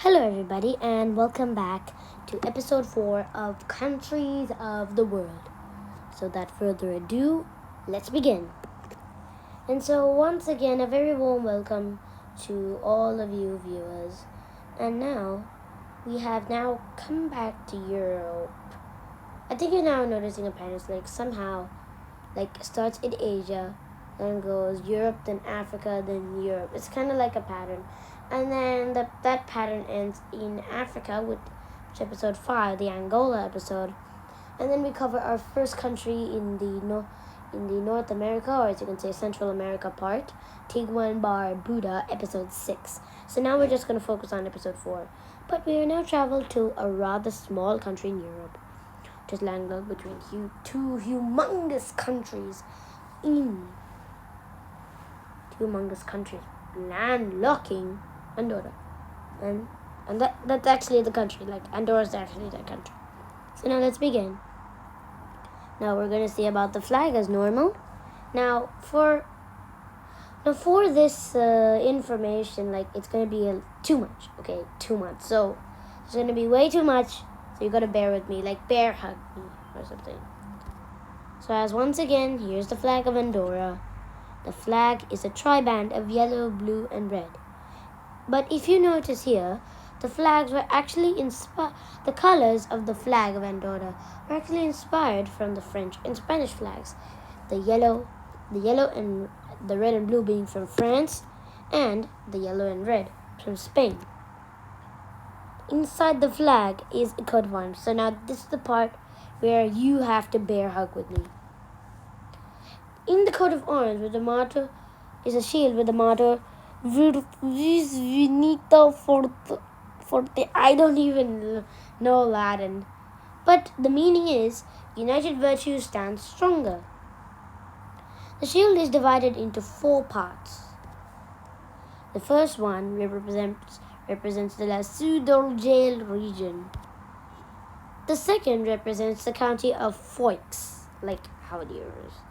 Hello, everybody, and welcome back to episode 4 of Countries of the World. So, without further ado, let's begin. And so, once again, a very warm welcome to all of you viewers. And now, we have now come back to Europe. I think you're now noticing a pattern, somehow, starts in Asia, then goes Europe, then Africa, then Europe. It's kind of like a pattern. And then that pattern ends in Africa, which episode 5, the Angola episode. And then we cover our first country in the North America, or as you can say, Central America part, Tigwa and Barbuda, episode 6. So now we're just going to focus on episode 4. But we are now traveled to a rather small country in Europe, just landlocked between two humongous countries landlocking Andorra. And that's actually the country. Andorra is actually that country. So now let's begin. Now we're going to see about the flag as normal. Now for this information, it's going to be too much. Okay, too much. So it's going to be way too much. So you got to bear with me, bear hug me or something. So as once again, here's the flag of Andorra. The flag is a triband of yellow, blue, and red. But if you notice here, the flags were actually the colors of the flag of Andorra were actually inspired from the French and Spanish flags. The yellow and the red and blue being from France, and the yellow and red from Spain. Inside the flag is a coat of arms. So now this is the part where you have to bear hug with me. In the coat of arms, with the motto, is a shield with the motto Vis Venita Forte. I don't even know Latin, but the meaning is united virtue stands stronger. The shield is divided into 4 parts. The first one represents the La Sudourgel region. The second represents the county of Foix, how it is.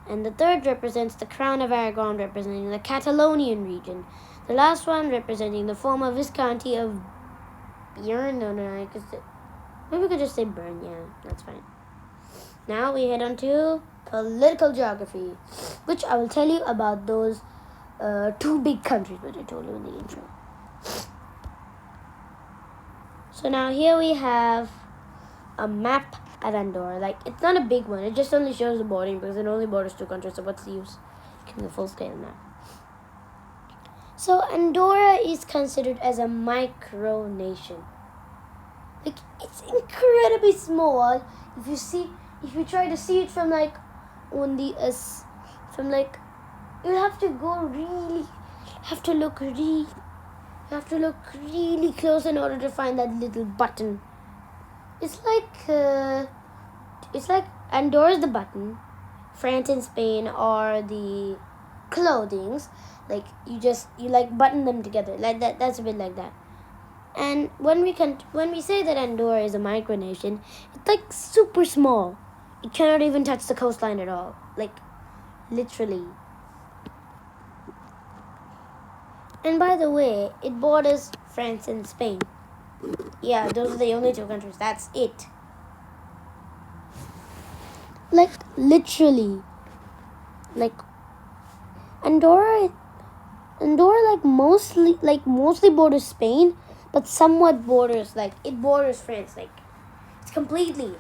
And the third represents the Crown of Aragon, representing the Catalonian region. The last one representing the former Viscounty of Bern. Maybe we could just say Bern, yeah, that's fine. Now we head on to political geography, which I will tell you about those 2 big countries which I told you in the intro. So now here we have a map of Andorra. It's not a big one. It just only shows the bordering because it only borders 2 countries. So what's the use? Giving a full scale map. So Andorra is considered as a micronation. It's incredibly small. If you try to see it from you have to look really close in order to find that little button. It's like Andorra is the button, France and Spain are the clothings. You button them together like that. That's a bit like that. And when we say that Andorra is a micronation, it's super small. It cannot even touch the coastline at all. Literally. And by the way, it borders France and Spain. Yeah, those are the only 2 countries. That's it. Literally. Andorra mostly borders Spain, but somewhat borders it borders France. It's completely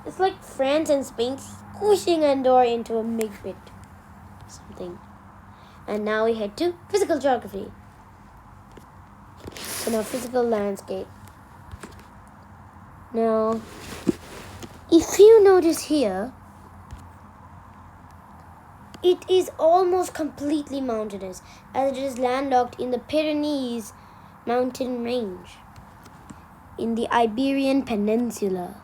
it's like France and Spain squishing Andorra into a big bit something. And now we head to physical geography. So now physical landscape. Now, if you notice here, it is almost completely mountainous, as it is landlocked in the Pyrenees mountain range in the Iberian Peninsula.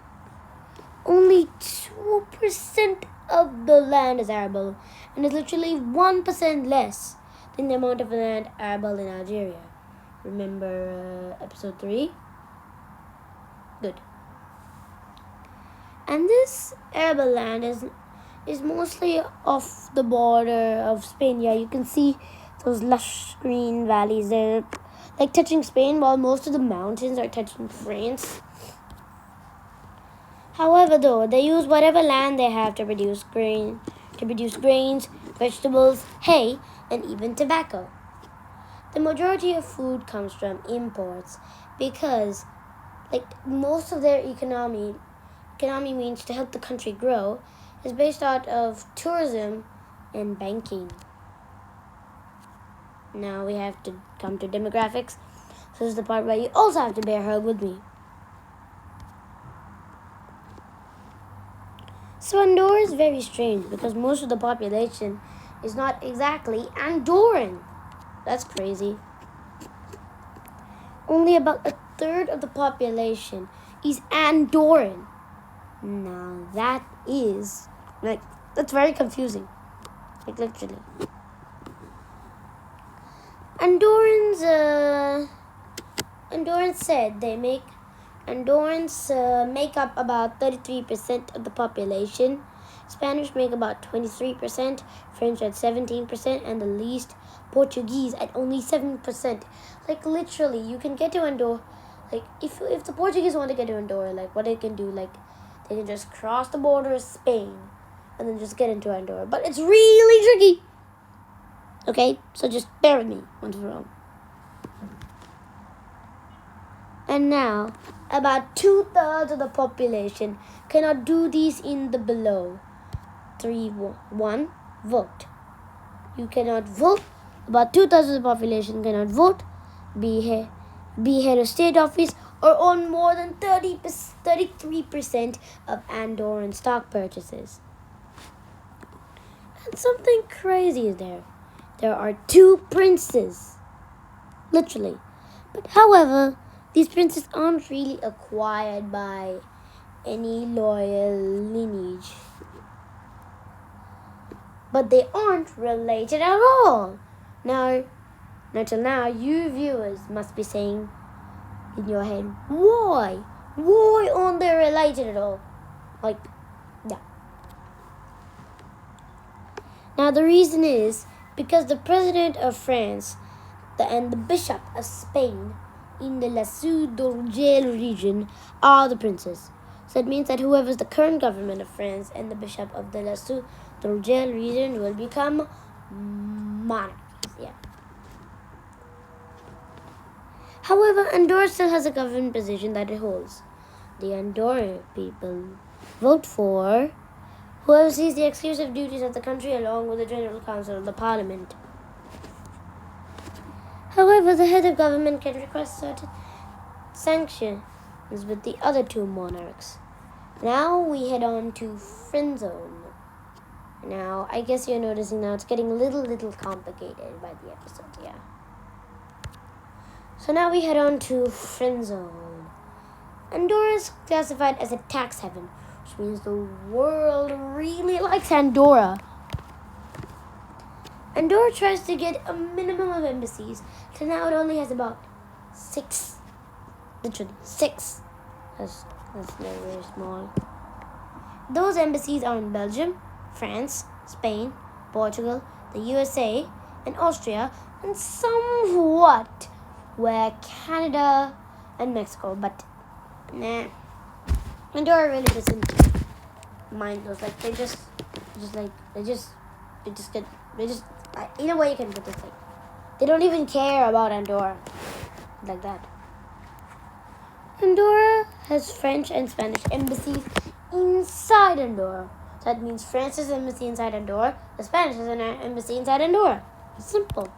Only 2% of the land is arable, and is literally 1% less than the amount of land arable in Algeria. Remember episode 3? Good. And this arable land is mostly off the border of Spain. Yeah, you can see those lush green valleys there. like touching Spain, while most of the mountains are touching France. However, though, they use whatever land they have to produce grains, vegetables, hay, and even tobacco. The majority of food comes from imports because, like, most of their economy means to help the country grow, is based out of tourism and banking. Now we have to come to demographics. So this is the part where you also have to bear hug with me. So Andorra is very strange because most of the population is not exactly Andorran. That's crazy. Only about a third of the population is Andorran. Now that's very confusing. Like literally. Andorrans make up about 33% of the population. Spanish make about 23%, French at 17%, and the least Portuguese at only 7%. Like literally, you can get to Andorra. Like if the Portuguese want to get to Andorra, like what they can do, like they can just cross the border of Spain and then just get into Andorra. But it's really tricky. Okay, so just bear with me once for all. And now, about 2/3 of the population cannot do these in the below. 1. Vote. You cannot vote. About 2/3 of the population cannot vote, be head of state office, or own more than 33% of Andorran stock purchases. And something crazy is there. There are 2 princes. Literally. But however, these princes aren't really acquired by any loyal lineage. But they aren't related at all. Now till now, you viewers must be saying in your head, why? Why aren't they related at all? Like, yeah. Now the reason is because the president of France and the bishop of Spain in the Lascaux d'Urgell region are the princes. So it means that whoever is the current government of France and the bishop of the Lascaux d'Urgell region will become monarchs. Yeah. However, Andorra still has a government position that it holds. The Andorran people vote for who oversees the exclusive duties of the country along with the General Council of the Parliament. However, the head of government can request certain sanctions with the other 2 monarchs. Now we head on to friend zone. Now, I guess you're noticing now it's getting a little complicated by the episode, yeah. So now we head on to friend zone. Andorra is classified as a tax haven, which means the world really likes Andorra. Andorra tries to get a minimum of embassies. So now it only has about 6. Literally 6. That's very small. Those embassies are in Belgium, France, Spain, Portugal, the USA, and Austria, and somewhat where Canada and Mexico. But nah, Andorra really doesn't mind those. Like they just either way you can put this thing. They don't even care about Andorra like that. Andorra has French and Spanish embassies inside Andorra. So that means France has an embassy inside Andorra, the Spanish has an embassy inside Andorra. It's simple.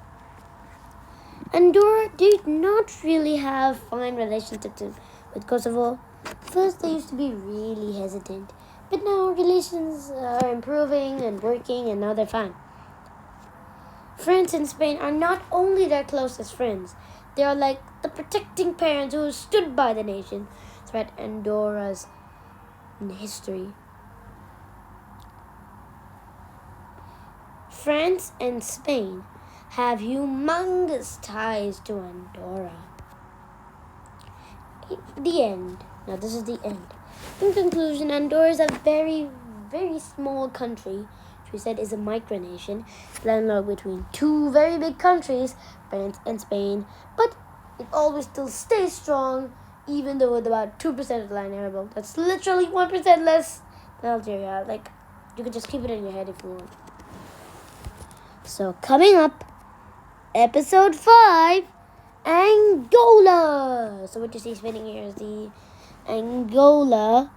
Andorra did not really have fine relationships with Kosovo. First, they used to be really hesitant, but now relations are improving and working, and now they're fine. France and Spain are not only their closest friends, they are like the protecting parents who stood by the nation throughout Andorra's history. France and Spain have humongous ties to Andorra. The end. Now this is the end. In conclusion, Andorra is a very, very small country, which we said is a micronation, landlocked between 2 very big countries, France and Spain. But it always still stays strong, even though with about 2% of the land arable. That's literally 1% less than Algeria. Like, you can just keep it in your head if you want. So, coming up, episode 5, Angola. So, what you see spinning here is the Angola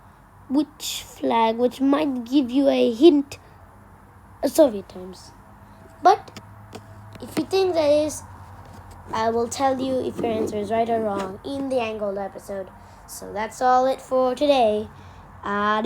flag, which might give you a hint of Soviet times. But if you think that is, I will tell you if your answer is right or wrong in the Angola episode. So that's all it for today. Adios.